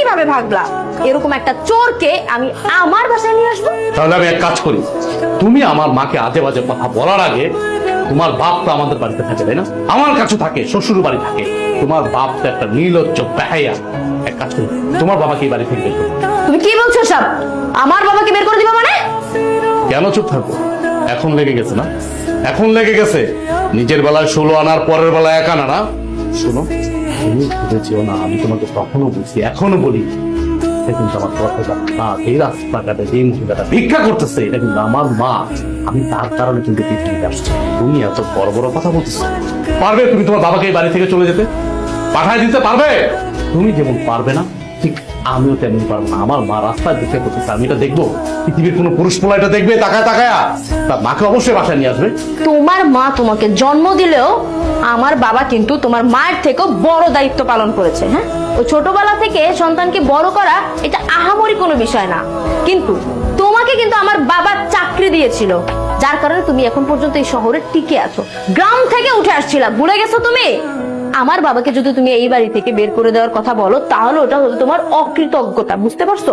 কিভাবে ভাগলা? এরকম একটা চোরকে আমি আমার বাসায় নিয়ে আসবো? তাহলে আমি এক কাজ করি, তুমি আমার মাকে আজে বাজে কথা বলার আগে, তোমার বাপ তো আমাদের বাড়িতে থাকে তাই না, আমার কাছে থাকে, শ্বশুর বাড়ি থাকে, তোমার বাপ তো একটা নির্লজ্জ বেহায়া। এক কাজ করি, তোমার বাবাকে এই বাড়ি থেকে বের করো। তুমি কি বলছো সব? আমার বাবাকে বের করে দিবা মানে? কেন চুপ থাকবো? এখন লেগে গেছে না? এখন লেগে গেছে। নিজের বেলায় 16 আনার, পরের বেলায় 1 আনা না। শোনো, তুমি ভেবেছিও না আমি তোমাকে তখনো বলছি, এখনো বলি, এটা কিন্তু আমার কথা না। এই রাস্তাঘাটে যে মহিলাটা ভিক্ষা করতেছে, এটা কিন্তু আমার মা। আমি তার কারণে কিন্তু পৃথিবীতে আসছি। তুমি এত বড় বড় কথা বলতেছো। পারবে তুমি তোমার বাবাকে এই বাড়ি থেকে চলে যেতে? পাঠায় দিতে পারবে? তুমি যেমন পারবে না, ঠিক আমিও তেমন পারবো না। আমার মা রাস্তায় ভিক্ষা করতেছে, আমি এটা দেখবো? পৃথিবীর কোনো পুরুষ পোলা এটা দেখবে তাকায় তাকায়া? তার মাকে অবশ্যই বাসায় নিয়ে আসবে। তোমার মা তোমাকে জন্ম দিলেও আমার বাবা কিন্তু তোমার মায়ের থেকেও বড় দায়িত্ব পালন করেছে। হ্যাঁ, ও ছোটবেলা থেকে সন্তানকে বড় করা এটা আহামরি কোনো বিষয় না, কিন্তু তোমাকে কিন্তু আমার বাবা চাকরি দিয়েছিল, যার কারণে তুমি এখন পর্যন্ত এই শহরে টিকে আছো। গ্রাম থেকে উঠে আসছিলা, ভুলে গেছো তুমি? আমার বাবাকে যদি তুমি এই বাড়ি থেকে বের করে দেওয়ার কথা বলো, তাহলে ওটা হলো তোমার অকৃতজ্ঞতা, বুঝতে পারছো?